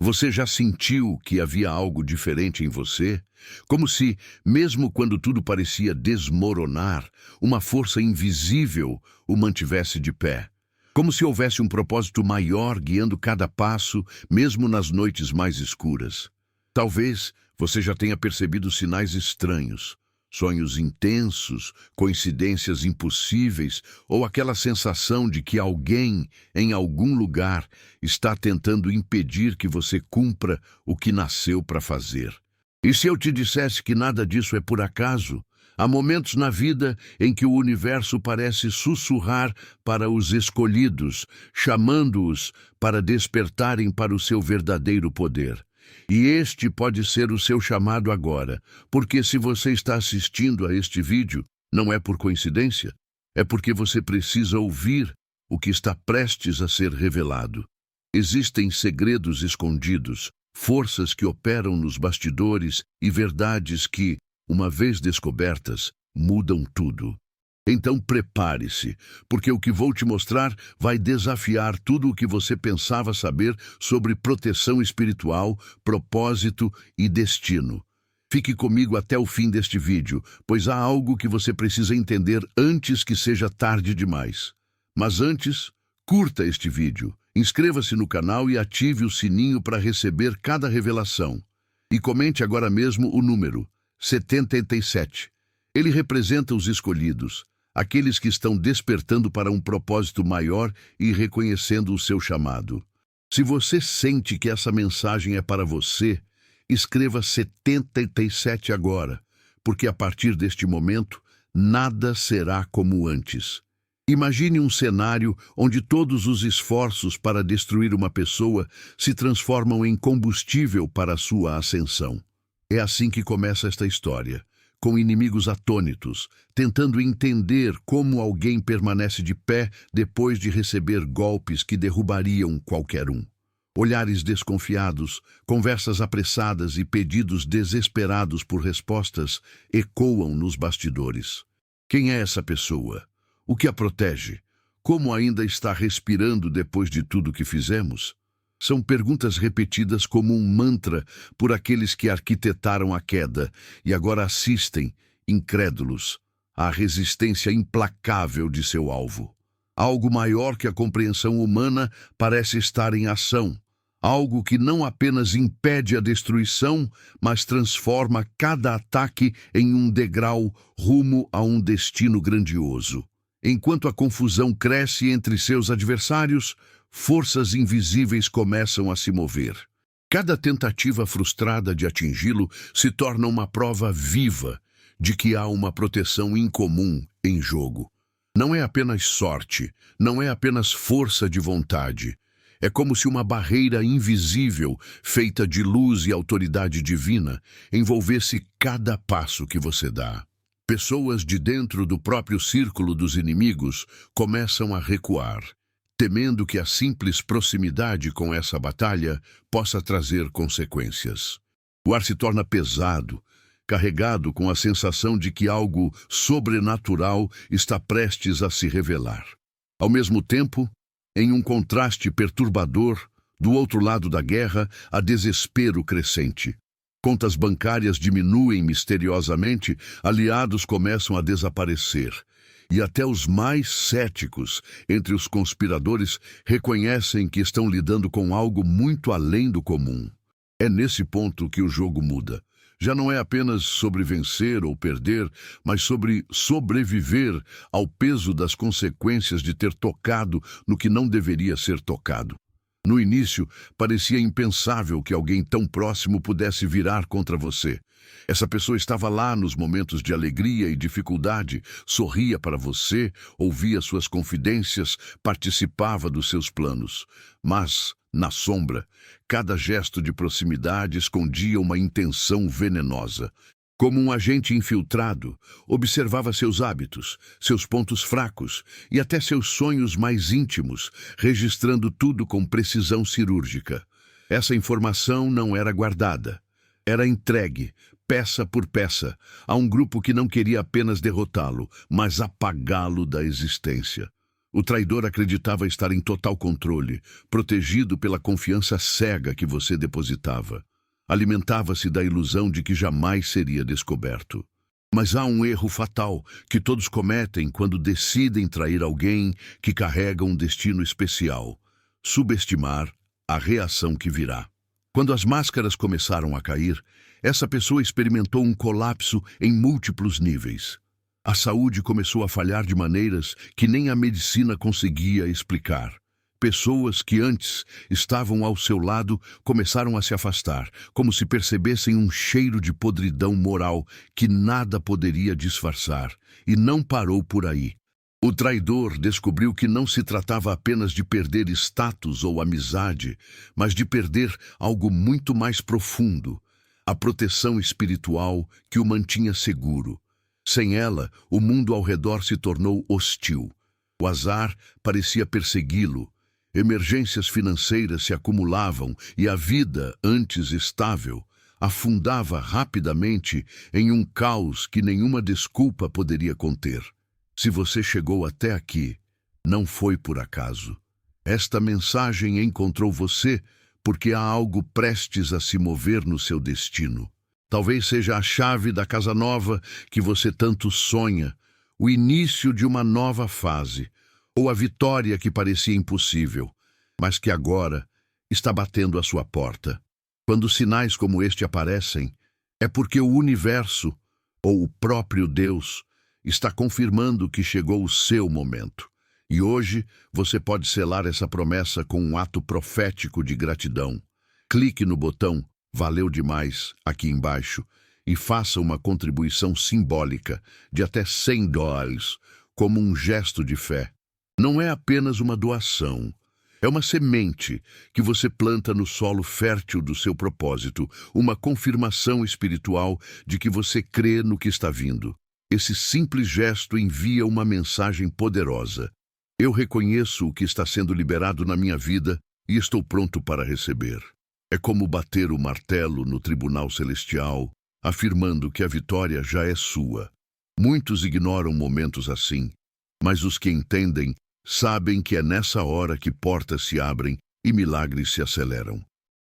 Você já sentiu que havia algo diferente em você? Como se, mesmo quando tudo parecia desmoronar, uma força invisível o mantivesse de pé. Como se houvesse um propósito maior guiando cada passo, mesmo nas noites mais escuras. Talvez você já tenha percebido sinais estranhos. Sonhos intensos, coincidências impossíveis ou aquela sensação de que alguém, em algum lugar, está tentando impedir que você cumpra o que nasceu para fazer. E se eu te dissesse que nada disso é por acaso? Há momentos na vida em que o universo parece sussurrar para os escolhidos, chamando-os para despertarem para o seu verdadeiro poder. E este pode ser o seu chamado agora, porque se você está assistindo a este vídeo, não é por coincidência, é porque você precisa ouvir o que está prestes a ser revelado. Existem segredos escondidos, forças que operam nos bastidores e verdades que, uma vez descobertas, mudam tudo. Então prepare-se, porque o que vou te mostrar vai desafiar tudo o que você pensava saber sobre proteção espiritual, propósito e destino. Fique comigo até o fim deste vídeo, pois há algo que você precisa entender antes que seja tarde demais. Mas antes, curta este vídeo, inscreva-se no canal e ative o sininho para receber cada revelação. E comente agora mesmo o número 77. Ele representa os escolhidos, aqueles que estão despertando para um propósito maior e reconhecendo o seu chamado. Se você sente que essa mensagem é para você, escreva 77 agora, porque a partir deste momento, nada será como antes. Imagine um cenário onde todos os esforços para destruir uma pessoa se transformam em combustível para a sua ascensão. É assim que começa esta história, com inimigos atônitos, tentando entender como alguém permanece de pé depois de receber golpes que derrubariam qualquer um. Olhares desconfiados, conversas apressadas e pedidos desesperados por respostas ecoam nos bastidores. Quem é essa pessoa? O que a protege? Como ainda está respirando depois de tudo que fizemos? São perguntas repetidas como um mantra por aqueles que arquitetaram a queda e agora assistem, incrédulos, à resistência implacável de seu alvo. Algo maior que a compreensão humana parece estar em ação. Algo que não apenas impede a destruição, mas transforma cada ataque em um degrau rumo a um destino grandioso. Enquanto a confusão cresce entre seus adversários, forças invisíveis começam a se mover. Cada tentativa frustrada de atingi-lo se torna uma prova viva de que há uma proteção incomum em jogo. Não é apenas sorte, não é apenas força de vontade. É como se uma barreira invisível, feita de luz e autoridade divina, envolvesse cada passo que você dá. Pessoas de dentro do próprio círculo dos inimigos começam a recuar, temendo que a simples proximidade com essa batalha possa trazer consequências. O ar se torna pesado, carregado com a sensação de que algo sobrenatural está prestes a se revelar. Ao mesmo tempo, em um contraste perturbador, do outro lado da guerra, há desespero crescente. Contas bancárias diminuem misteriosamente, aliados começam a desaparecer. E até os mais céticos entre os conspiradores reconhecem que estão lidando com algo muito além do comum. É nesse ponto que o jogo muda. Já não é apenas sobre vencer ou perder, mas sobre sobreviver ao peso das consequências de ter tocado no que não deveria ser tocado. No início, parecia impensável que alguém tão próximo pudesse virar contra você. Essa pessoa estava lá nos momentos de alegria e dificuldade, sorria para você, ouvia suas confidências, participava dos seus planos. Mas, na sombra, cada gesto de proximidade escondia uma intenção venenosa. Como um agente infiltrado, observava seus hábitos, seus pontos fracos e até seus sonhos mais íntimos, registrando tudo com precisão cirúrgica. Essa informação não era guardada. Era entregue, peça por peça, a um grupo que não queria apenas derrotá-lo, mas apagá-lo da existência. O traidor acreditava estar em total controle, protegido pela confiança cega que você depositava. Alimentava-se da ilusão de que jamais seria descoberto. Mas há um erro fatal que todos cometem quando decidem trair alguém que carrega um destino especial: subestimar a reação que virá. Quando as máscaras começaram a cair, essa pessoa experimentou um colapso em múltiplos níveis. A saúde começou a falhar de maneiras que nem a medicina conseguia explicar. Pessoas que antes estavam ao seu lado começaram a se afastar, como se percebessem um cheiro de podridão moral que nada poderia disfarçar. E não parou por aí. O traidor descobriu que não se tratava apenas de perder status ou amizade, mas de perder algo muito mais profundo: a proteção espiritual que o mantinha seguro. Sem ela, o mundo ao redor se tornou hostil. O azar parecia persegui-lo. Emergências financeiras se acumulavam e a vida, antes estável, afundava rapidamente em um caos que nenhuma desculpa poderia conter. Se você chegou até aqui, não foi por acaso. Esta mensagem encontrou você porque há algo prestes a se mover no seu destino. Talvez seja a chave da casa nova que você tanto sonha, o início de uma nova fase, ou a vitória que parecia impossível, mas que agora está batendo à sua porta. Quando sinais como este aparecem, é porque o universo, ou o próprio Deus, está confirmando que chegou o seu momento. E hoje você pode selar essa promessa com um ato profético de gratidão. Clique no botão "Valeu demais" aqui embaixo e faça uma contribuição simbólica de até $100 como um gesto de fé. Não é apenas uma doação, é uma semente que você planta no solo fértil do seu propósito, uma confirmação espiritual de que você crê no que está vindo. Esse simples gesto envia uma mensagem poderosa. Eu reconheço o que está sendo liberado na minha vida e estou pronto para receber. É como bater o martelo no tribunal celestial, afirmando que a vitória já é sua. Muitos ignoram momentos assim, mas os que entendem sabem que é nessa hora que portas se abrem e milagres se aceleram.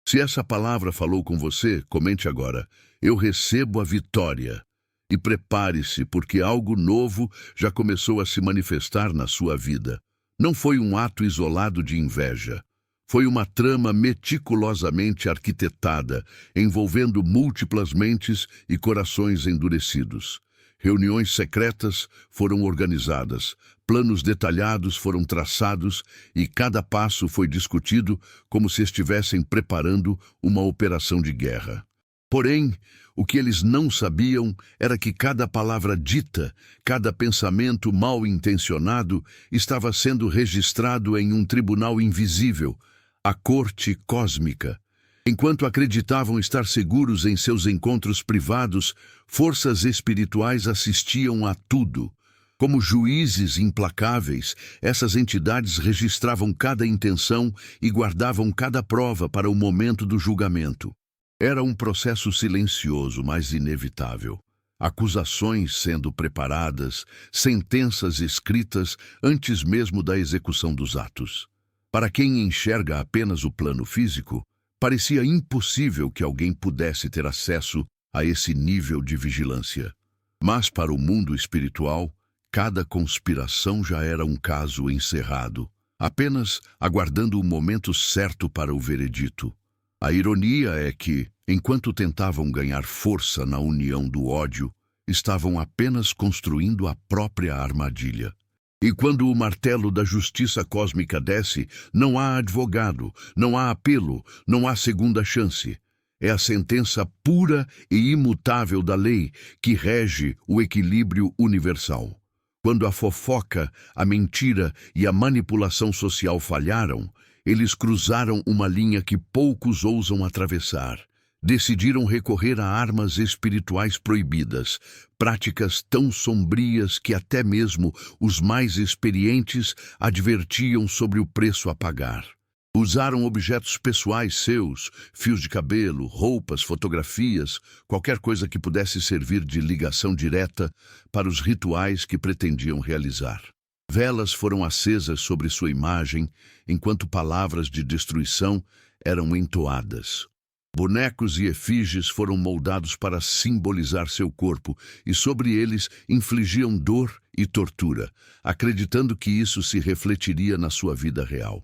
Se essa palavra falou com você, comente agora: "Eu recebo a vitória." E prepare-se, porque algo novo já começou a se manifestar na sua vida. Não foi um ato isolado de inveja. Foi uma trama meticulosamente arquitetada, envolvendo múltiplas mentes e corações endurecidos. Reuniões secretas foram organizadas, planos detalhados foram traçados e cada passo foi discutido como se estivessem preparando uma operação de guerra. Porém, o que eles não sabiam era que cada palavra dita, cada pensamento mal intencionado estava sendo registrado em um tribunal invisível, a corte cósmica. Enquanto acreditavam estar seguros em seus encontros privados, forças espirituais assistiam a tudo. Como juízes implacáveis, essas entidades registravam cada intenção e guardavam cada prova para o momento do julgamento. Era um processo silencioso, mas inevitável. Acusações sendo preparadas, sentenças escritas antes mesmo da execução dos atos. Para quem enxerga apenas o plano físico, parecia impossível que alguém pudesse ter acesso a esse nível de vigilância. Mas para o mundo espiritual, cada conspiração já era um caso encerrado, apenas aguardando o momento certo para o veredito. A ironia é que, enquanto tentavam ganhar força na união do ódio, estavam apenas construindo a própria armadilha. E quando o martelo da justiça cósmica desce, não há advogado, não há apelo, não há segunda chance. É a sentença pura e imutável da lei que rege o equilíbrio universal. Quando a fofoca, a mentira e a manipulação social falharam, eles cruzaram uma linha que poucos ousam atravessar. Decidiram recorrer a armas espirituais proibidas, práticas tão sombrias que até mesmo os mais experientes advertiam sobre o preço a pagar. Usaram objetos pessoais seus, fios de cabelo, roupas, fotografias, qualquer coisa que pudesse servir de ligação direta para os rituais que pretendiam realizar. Velas foram acesas sobre sua imagem, enquanto palavras de destruição eram entoadas. Bonecos e efígies foram moldados para simbolizar seu corpo, e sobre eles infligiam dor e tortura, acreditando que isso se refletiria na sua vida real.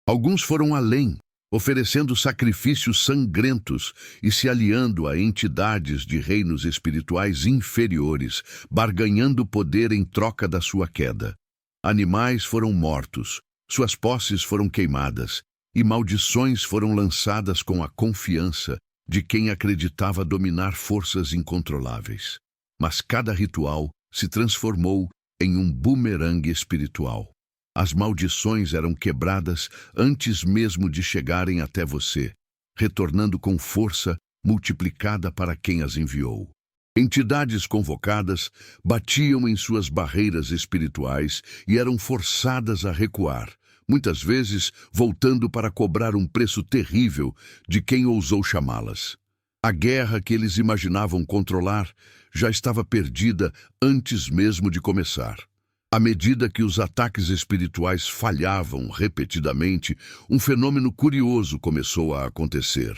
Alguns foram além, oferecendo sacrifícios sangrentos e se aliando a entidades de reinos espirituais inferiores, barganhando poder em troca da sua queda. Animais foram mortos, suas posses foram queimadas, e maldições foram lançadas com a confiança de quem acreditava dominar forças incontroláveis. Mas cada ritual se transformou em um bumerangue espiritual. As maldições eram quebradas antes mesmo de chegarem até você, retornando com força multiplicada para quem as enviou. Entidades convocadas batiam em suas barreiras espirituais e eram forçadas a recuar, muitas vezes voltando para cobrar um preço terrível de quem ousou chamá-las. A guerra que eles imaginavam controlar já estava perdida antes mesmo de começar. À medida que os ataques espirituais falhavam repetidamente, um fenômeno curioso começou a acontecer.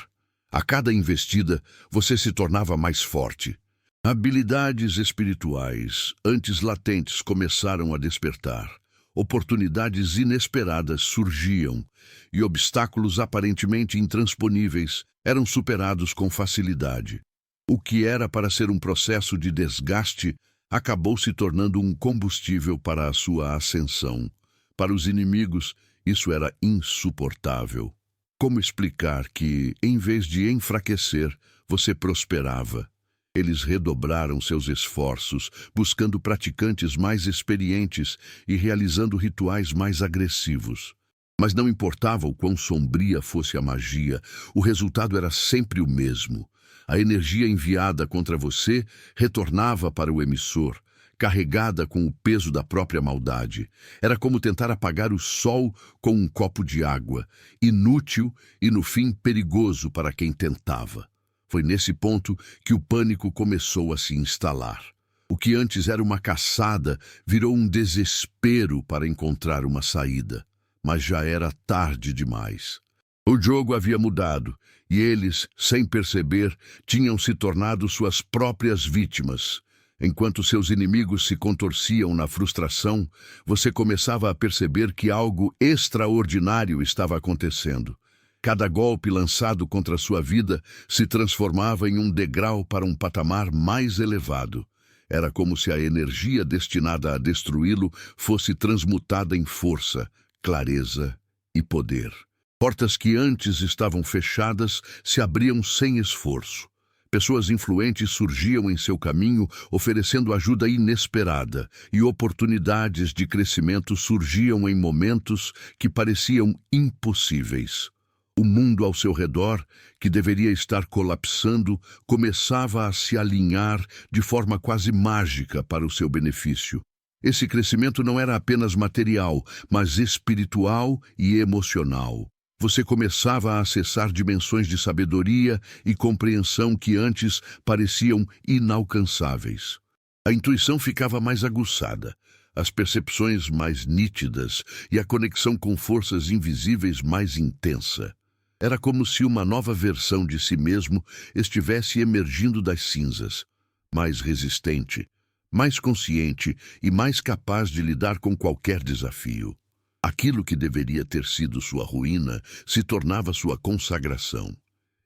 A cada investida, você se tornava mais forte. Habilidades espirituais, antes latentes, começaram a despertar. Oportunidades inesperadas surgiam, e obstáculos aparentemente intransponíveis eram superados com facilidade. O que era para ser um processo de desgaste acabou se tornando um combustível para a sua ascensão. Para os inimigos, isso era insuportável. Como explicar que, em vez de enfraquecer, você prosperava? Eles redobraram seus esforços, buscando praticantes mais experientes e realizando rituais mais agressivos. Mas não importava o quão sombria fosse a magia, o resultado era sempre o mesmo. A energia enviada contra você retornava para o emissor, carregada com o peso da própria maldade. Era como tentar apagar o sol com um copo de água, inútil e, no fim, perigoso para quem tentava. Foi nesse ponto que o pânico começou a se instalar. O que antes era uma caçada virou um desespero para encontrar uma saída. Mas já era tarde demais. O jogo havia mudado, e eles, sem perceber, tinham se tornado suas próprias vítimas. Enquanto seus inimigos se contorciam na frustração, você começava a perceber que algo extraordinário estava acontecendo. Cada golpe lançado contra sua vida se transformava em um degrau para um patamar mais elevado. Era como se a energia destinada a destruí-lo fosse transmutada em força, clareza e poder. Portas que antes estavam fechadas se abriam sem esforço. Pessoas influentes surgiam em seu caminho, oferecendo ajuda inesperada, e oportunidades de crescimento surgiam em momentos que pareciam impossíveis. O mundo ao seu redor, que deveria estar colapsando, começava a se alinhar de forma quase mágica para o seu benefício. Esse crescimento não era apenas material, mas espiritual e emocional. Você começava a acessar dimensões de sabedoria e compreensão que antes pareciam inalcançáveis. A intuição ficava mais aguçada, as percepções mais nítidas e a conexão com forças invisíveis mais intensa. Era como se uma nova versão de si mesmo estivesse emergindo das cinzas, mais resistente, mais consciente e mais capaz de lidar com qualquer desafio. Aquilo que deveria ter sido sua ruína se tornava sua consagração.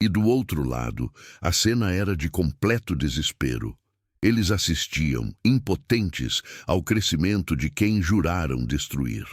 E do outro lado, a cena era de completo desespero. Eles assistiam, impotentes, ao crescimento de quem juraram destruir.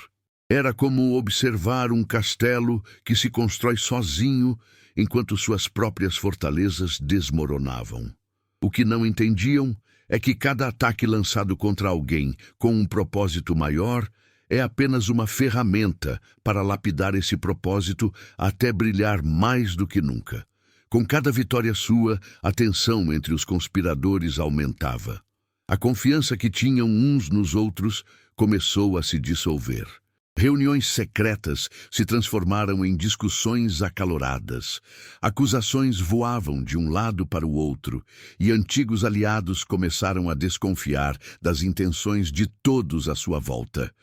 Era como observar um castelo que se constrói sozinho enquanto suas próprias fortalezas desmoronavam. O que não entendiam é que cada ataque lançado contra alguém com um propósito maior é apenas uma ferramenta para lapidar esse propósito até brilhar mais do que nunca. Com cada vitória sua, a tensão entre os conspiradores aumentava. A confiança que tinham uns nos outros começou a se dissolver. Reuniões secretas se transformaram em discussões acaloradas. Acusações voavam de um lado para o outro, e antigos aliados começaram a desconfiar das intenções de todos à sua volta.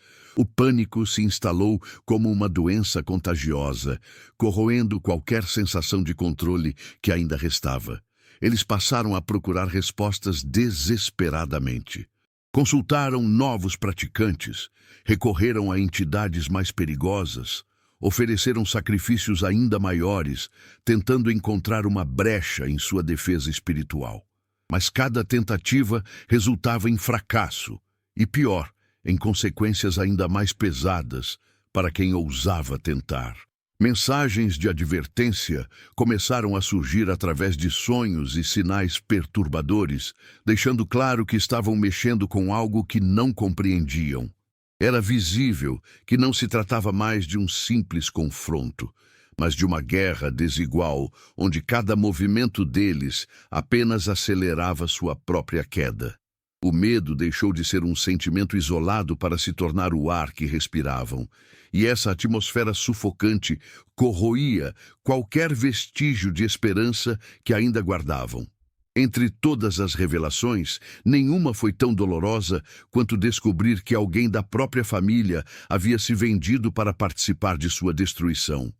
O pânico se instalou como uma doença contagiosa, corroendo qualquer sensação de controle que ainda restava. Eles passaram a procurar respostas desesperadamente. Consultaram novos praticantes, recorreram a entidades mais perigosas, ofereceram sacrifícios ainda maiores, tentando encontrar uma brecha em sua defesa espiritual. Mas cada tentativa resultava em fracasso, e pior, em consequências ainda mais pesadas para quem ousava tentar. Mensagens de advertência começaram a surgir através de sonhos e sinais perturbadores, deixando claro que estavam mexendo com algo que não compreendiam. Era visível que não se tratava mais de um simples confronto, mas de uma guerra desigual, onde cada movimento deles apenas acelerava sua própria queda. O medo deixou de ser um sentimento isolado para se tornar o ar que respiravam, e essa atmosfera sufocante corroía qualquer vestígio de esperança que ainda guardavam. Entre todas as revelações, nenhuma foi tão dolorosa quanto descobrir que alguém da própria família havia se vendido para participar de sua destruição.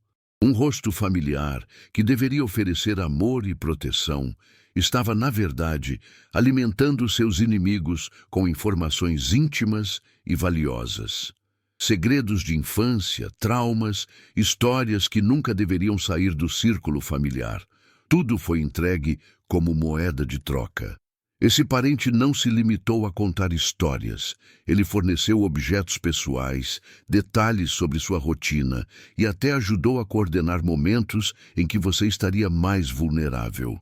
Um rosto familiar, que deveria oferecer amor e proteção, estava, na verdade, alimentando seus inimigos com informações íntimas e valiosas. Segredos de infância, traumas, histórias que nunca deveriam sair do círculo familiar. Tudo foi entregue como moeda de troca. Esse parente não se limitou a contar histórias. Ele forneceu objetos pessoais, detalhes sobre sua rotina e até ajudou a coordenar momentos em que você estaria mais vulnerável.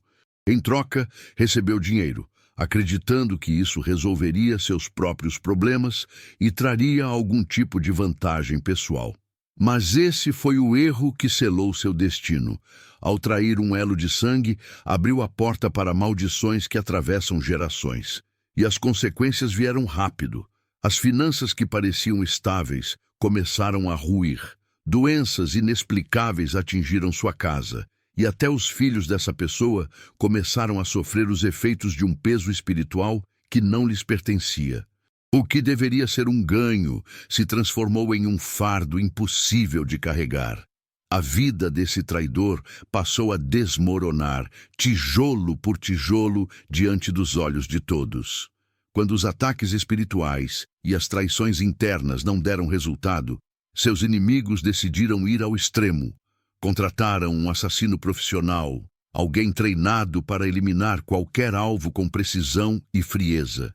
Em troca, recebeu dinheiro, acreditando que isso resolveria seus próprios problemas e traria algum tipo de vantagem pessoal. Mas esse foi o erro que selou seu destino. Ao trair um elo de sangue, abriu a porta para maldições que atravessam gerações. E as consequências vieram rápido. As finanças que pareciam estáveis começaram a ruir. Doenças inexplicáveis atingiram sua casa. E até os filhos dessa pessoa começaram a sofrer os efeitos de um peso espiritual que não lhes pertencia. O que deveria ser um ganho se transformou em um fardo impossível de carregar. A vida desse traidor passou a desmoronar, tijolo por tijolo, diante dos olhos de todos. Quando os ataques espirituais e as traições internas não deram resultado, seus inimigos decidiram ir ao extremo. Contrataram um assassino profissional, alguém treinado para eliminar qualquer alvo com precisão e frieza.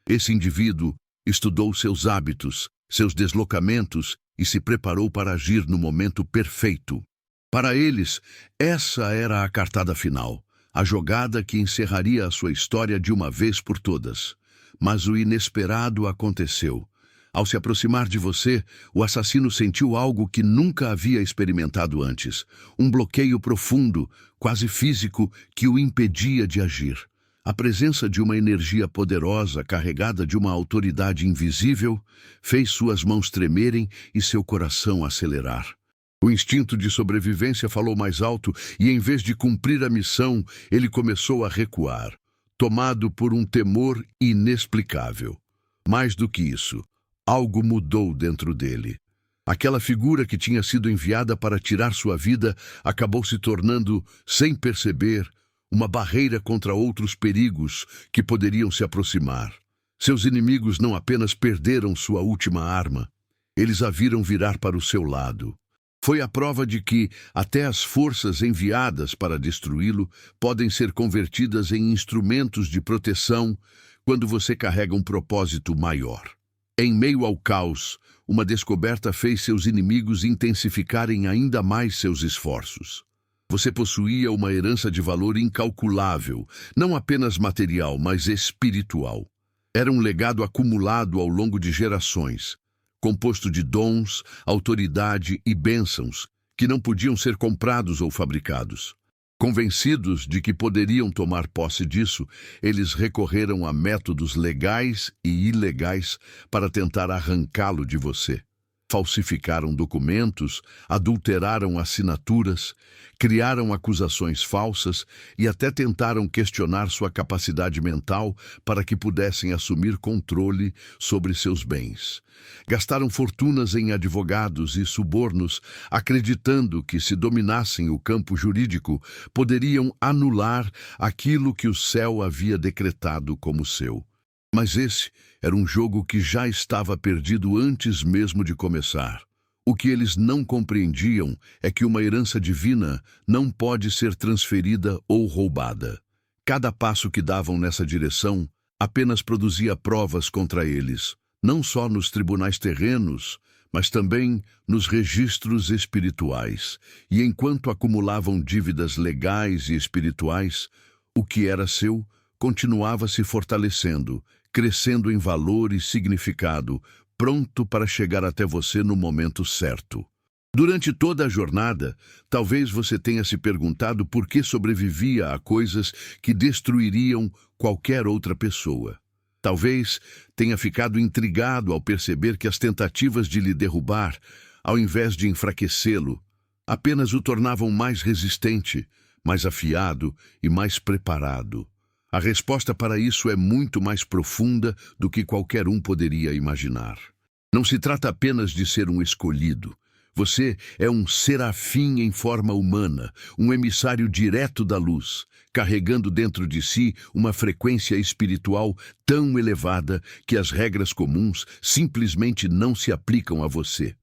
Esse indivíduo estudou seus hábitos, seus deslocamentos e se preparou para agir no momento perfeito. Para eles, essa era a cartada final, a jogada que encerraria a sua história de uma vez por todas. Mas o inesperado aconteceu. Ao se aproximar de você, o assassino sentiu algo que nunca havia experimentado antes, um bloqueio profundo, quase físico, que o impedia de agir. A presença de uma energia poderosa, carregada de uma autoridade invisível, fez suas mãos tremerem e seu coração acelerar. O instinto de sobrevivência falou mais alto e, em vez de cumprir a missão, ele começou a recuar, tomado por um temor inexplicável. Mais do que isso, algo mudou dentro dele. Aquela figura que tinha sido enviada para tirar sua vida acabou se tornando, sem perceber, uma barreira contra outros perigos que poderiam se aproximar. Seus inimigos não apenas perderam sua última arma, eles a viram virar para o seu lado. Foi a prova de que até as forças enviadas para destruí-lo podem ser convertidas em instrumentos de proteção quando você carrega um propósito maior. Em meio ao caos, uma descoberta fez seus inimigos intensificarem ainda mais seus esforços. Você possuía uma herança de valor incalculável, não apenas material, mas espiritual. Era um legado acumulado ao longo de gerações, composto de dons, autoridade e bênçãos que não podiam ser comprados ou fabricados. Convencidos de que poderiam tomar posse disso, eles recorreram a métodos legais e ilegais para tentar arrancá-lo de você. falsificaram documentos, adulteraram assinaturas, criaram acusações falsas e até tentaram questionar sua capacidade mental para que pudessem assumir controle sobre seus bens. Gastaram fortunas em advogados e subornos, acreditando que, se dominassem o campo jurídico, poderiam anular aquilo que o céu havia decretado como seu. Mas esse era um jogo que já estava perdido antes mesmo de começar. O que eles não compreendiam é que uma herança divina não pode ser transferida ou roubada. Cada passo que davam nessa direção apenas produzia provas contra eles, não só nos tribunais terrenos, mas também nos registros espirituais. E enquanto acumulavam dívidas legais e espirituais, o que era seu continuava se fortalecendo, crescendo em valor e significado, pronto para chegar até você no momento certo. Durante toda a jornada, talvez você tenha se perguntado por que sobrevivia a coisas que destruiriam qualquer outra pessoa. Talvez tenha ficado intrigado ao perceber que as tentativas de lhe derrubar, ao invés de enfraquecê-lo, apenas o tornavam mais resistente, mais afiado e mais preparado. A resposta para isso é muito mais profunda do que qualquer um poderia imaginar. Não se trata apenas de ser um escolhido. Você é um serafim em forma humana, um emissário direto da luz, carregando dentro de si uma frequência espiritual tão elevada que as regras comuns simplesmente não se aplicam a você.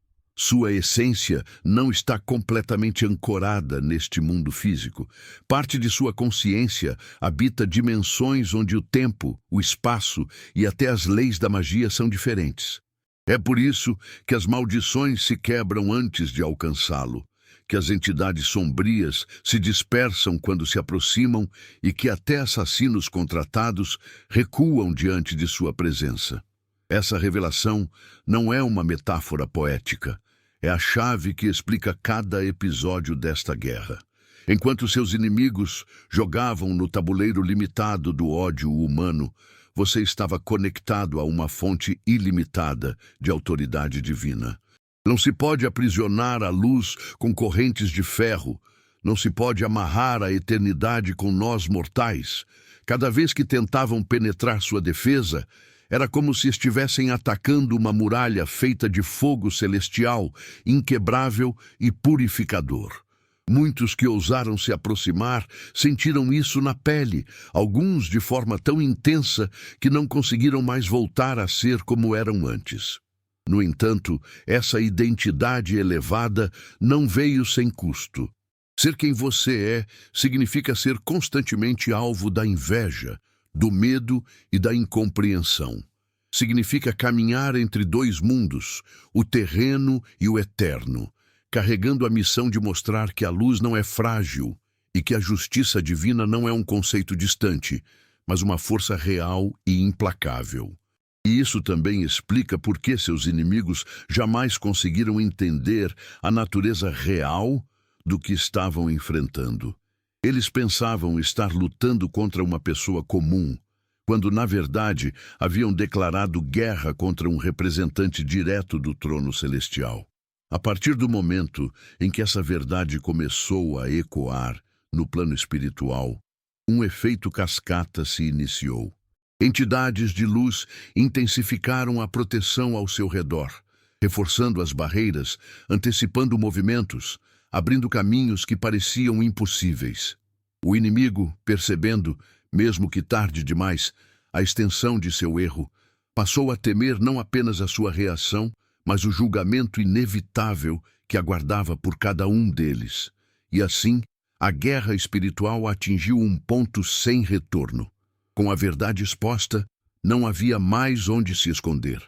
Sua essência não está completamente ancorada neste mundo físico. Parte de sua consciência habita dimensões onde o tempo, o espaço e até as leis da magia são diferentes. É por isso que as maldições se quebram antes de alcançá-lo, que as entidades sombrias se dispersam quando se aproximam e que até assassinos contratados recuam diante de sua presença. Essa revelação não é uma metáfora poética. É a chave que explica cada episódio desta guerra. Enquanto seus inimigos jogavam no tabuleiro limitado do ódio humano, você estava conectado a uma fonte ilimitada de autoridade divina. Não se pode aprisionar a luz com correntes de ferro. Não se pode amarrar a eternidade com nós mortais. Cada vez que tentavam penetrar sua defesa, era como se estivessem atacando uma muralha feita de fogo celestial, inquebrável e purificador. Muitos que ousaram se aproximar sentiram isso na pele, alguns de forma tão intensa que não conseguiram mais voltar a ser como eram antes. No entanto, essa identidade elevada não veio sem custo. Ser quem você é significa ser constantemente alvo da inveja, do medo e da incompreensão. Significa caminhar entre dois mundos, o terreno e o eterno, carregando a missão de mostrar que a luz não é frágil e que a justiça divina não é um conceito distante, mas uma força real e implacável. E isso também explica por que seus inimigos jamais conseguiram entender a natureza real do que estavam enfrentando. Eles pensavam estar lutando contra uma pessoa comum, quando, na verdade, haviam declarado guerra contra um representante direto do trono celestial. A partir do momento em que essa verdade começou a ecoar no plano espiritual, um efeito cascata se iniciou. Entidades de luz intensificaram a proteção ao seu redor, reforçando as barreiras, antecipando movimentos, abrindo caminhos que pareciam impossíveis. O inimigo, percebendo, mesmo que tarde demais, a extensão de seu erro, passou a temer não apenas a sua reação, mas o julgamento inevitável que aguardava por cada um deles. E assim, a guerra espiritual atingiu um ponto sem retorno. Com a verdade exposta, não havia mais onde se esconder.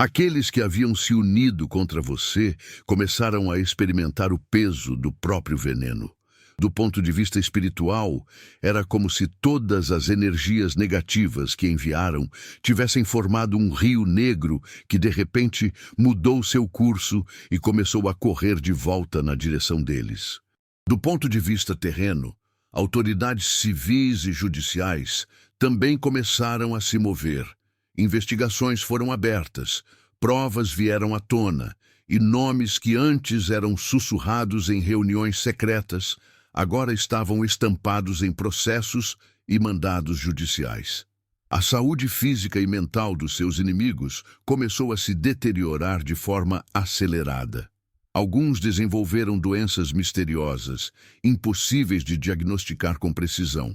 Aqueles que haviam se unido contra você começaram a experimentar o peso do próprio veneno. Do ponto de vista espiritual, era como se todas as energias negativas que enviaram tivessem formado um rio negro que, de repente, mudou seu curso e começou a correr de volta na direção deles. Do ponto de vista terreno, autoridades civis e judiciais também começaram a se mover. Investigações foram abertas, provas vieram à tona, e nomes que antes eram sussurrados em reuniões secretas, agora estavam estampados em processos e mandados judiciais. A saúde física e mental dos seus inimigos começou a se deteriorar de forma acelerada. Alguns desenvolveram doenças misteriosas, impossíveis de diagnosticar com precisão.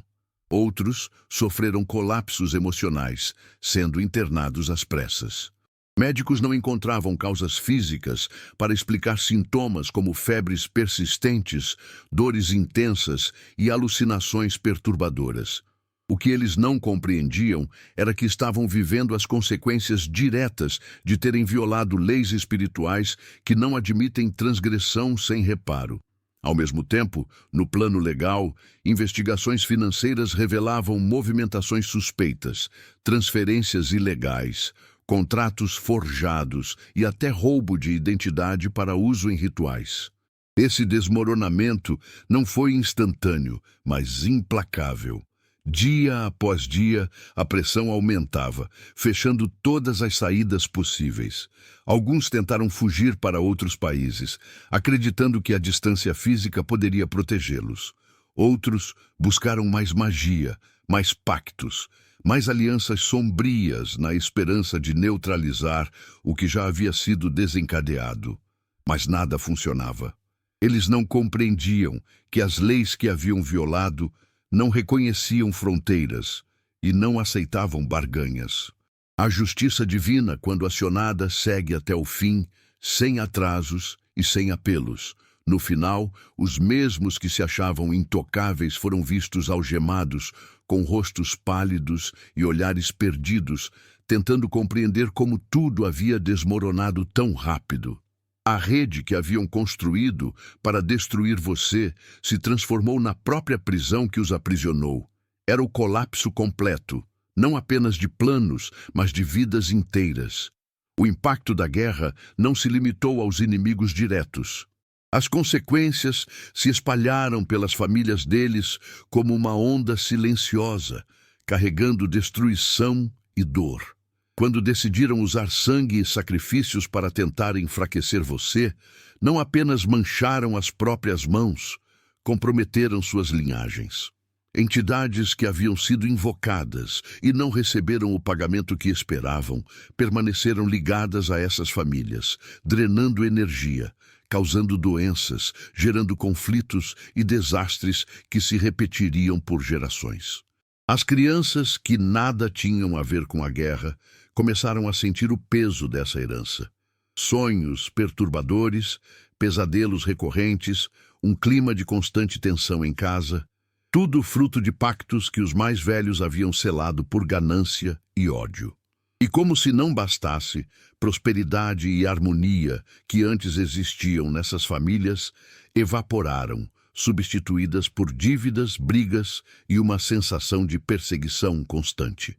Outros sofreram colapsos emocionais, sendo internados às pressas. Médicos não encontravam causas físicas para explicar sintomas como febres persistentes, dores intensas e alucinações perturbadoras. O que eles não compreendiam era que estavam vivendo as consequências diretas de terem violado leis espirituais que não admitem transgressão sem reparo. Ao mesmo tempo, no plano legal, investigações financeiras revelavam movimentações suspeitas, transferências ilegais, contratos forjados e até roubo de identidade para uso em rituais. Esse desmoronamento não foi instantâneo, mas implacável. Dia após dia, a pressão aumentava, fechando todas as saídas possíveis. Alguns tentaram fugir para outros países, acreditando que a distância física poderia protegê-los. Outros buscaram mais magia, mais pactos, mais alianças sombrias na esperança de neutralizar o que já havia sido desencadeado. Mas nada funcionava. Eles não compreendiam que as leis que haviam violado não reconheciam fronteiras e não aceitavam barganhas. A justiça divina, quando acionada, segue até o fim, sem atrasos e sem apelos. No final, os mesmos que se achavam intocáveis foram vistos algemados, com rostos pálidos e olhares perdidos, tentando compreender como tudo havia desmoronado tão rápido. A rede que haviam construído para destruir você se transformou na própria prisão que os aprisionou. Era o colapso completo, não apenas de planos, mas de vidas inteiras. O impacto da guerra não se limitou aos inimigos diretos. As consequências se espalharam pelas famílias deles como uma onda silenciosa, carregando destruição e dor. Quando decidiram usar sangue e sacrifícios para tentar enfraquecer você, não apenas mancharam as próprias mãos, comprometeram suas linhagens. Entidades que haviam sido invocadas e não receberam o pagamento que esperavam, permaneceram ligadas a essas famílias, drenando energia, causando doenças, gerando conflitos e desastres que se repetiriam por gerações. As crianças que nada tinham a ver com a guerra começaram a sentir o peso dessa herança. Sonhos perturbadores, pesadelos recorrentes, um clima de constante tensão em casa, tudo fruto de pactos que os mais velhos haviam selado por ganância e ódio. E como se não bastasse, prosperidade e harmonia que antes existiam nessas famílias evaporaram, substituídas por dívidas, brigas e uma sensação de perseguição constante.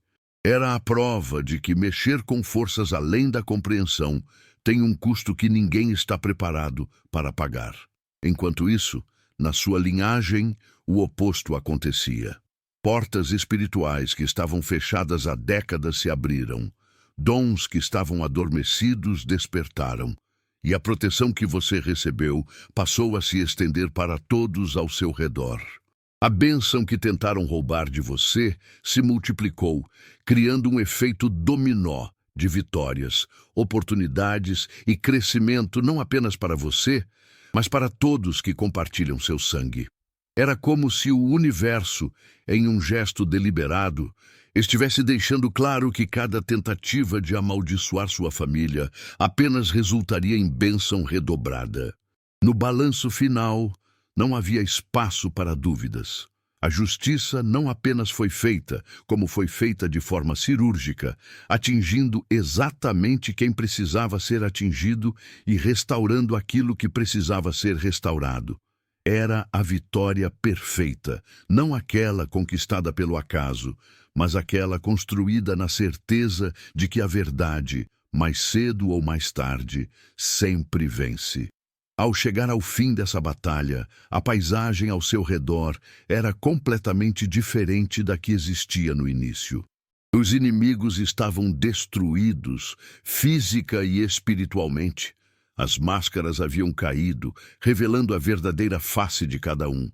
Era a prova de que mexer com forças além da compreensão tem um custo que ninguém está preparado para pagar. Enquanto isso, na sua linhagem, o oposto acontecia. Portas espirituais que estavam fechadas há décadas se abriram. Dons que estavam adormecidos despertaram. E a proteção que você recebeu passou a se estender para todos ao seu redor. A bênção que tentaram roubar de você se multiplicou, criando um efeito dominó de vitórias, oportunidades e crescimento não apenas para você, mas para todos que compartilham seu sangue. Era como se o universo, em um gesto deliberado, estivesse deixando claro que cada tentativa de amaldiçoar sua família apenas resultaria em bênção redobrada. No balanço final, não havia espaço para dúvidas. A justiça não apenas foi feita, como foi feita de forma cirúrgica, atingindo exatamente quem precisava ser atingido e restaurando aquilo que precisava ser restaurado. Era a vitória perfeita, não aquela conquistada pelo acaso, mas aquela construída na certeza de que a verdade, mais cedo ou mais tarde, sempre vence. Ao chegar ao fim dessa batalha, a paisagem ao seu redor era completamente diferente da que existia no início. Os inimigos estavam destruídos, física e espiritualmente. As máscaras haviam caído, revelando a verdadeira face de cada um.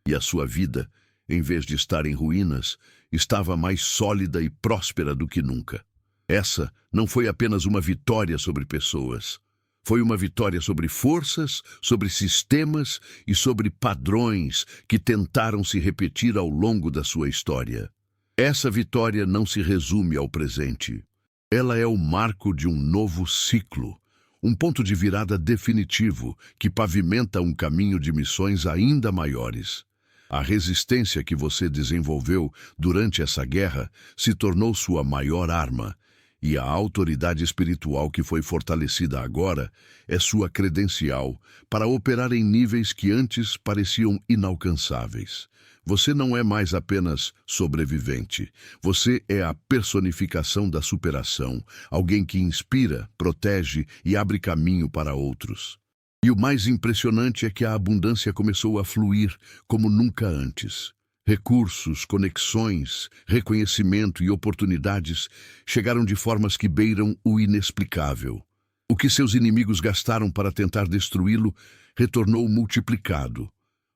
E a sua vida, em vez de estar em ruínas, estava mais sólida e próspera do que nunca. Essa não foi apenas uma vitória sobre pessoas. Foi uma vitória sobre forças, sobre sistemas e sobre padrões que tentaram se repetir ao longo da sua história. Essa vitória não se resume ao presente. Ela é o marco de um novo ciclo, um ponto de virada definitivo que pavimenta um caminho de missões ainda maiores. A resistência que você desenvolveu durante essa guerra se tornou sua maior arma, e a autoridade espiritual que foi fortalecida agora é sua credencial para operar em níveis que antes pareciam inalcançáveis. Você não é mais apenas sobrevivente. Você é a personificação da superação, alguém que inspira, protege e abre caminho para outros. E o mais impressionante é que a abundância começou a fluir como nunca antes. Recursos, conexões, reconhecimento e oportunidades chegaram de formas que beiram o inexplicável. O que seus inimigos gastaram para tentar destruí-lo retornou multiplicado,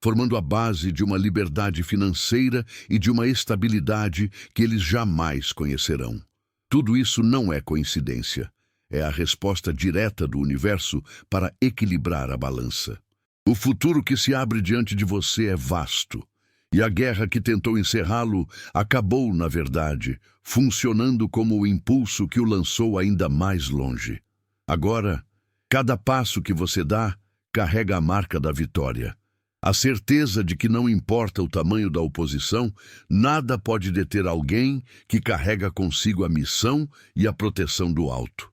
formando a base de uma liberdade financeira e de uma estabilidade que eles jamais conhecerão. Tudo isso não é coincidência. É a resposta direta do universo para equilibrar a balança. O futuro que se abre diante de você é vasto. E a guerra que tentou encerrá-lo acabou, na verdade, funcionando como o impulso que o lançou ainda mais longe. Agora, cada passo que você dá carrega a marca da vitória. A certeza de que não importa o tamanho da oposição, nada pode deter alguém que carrega consigo a missão e a proteção do alto.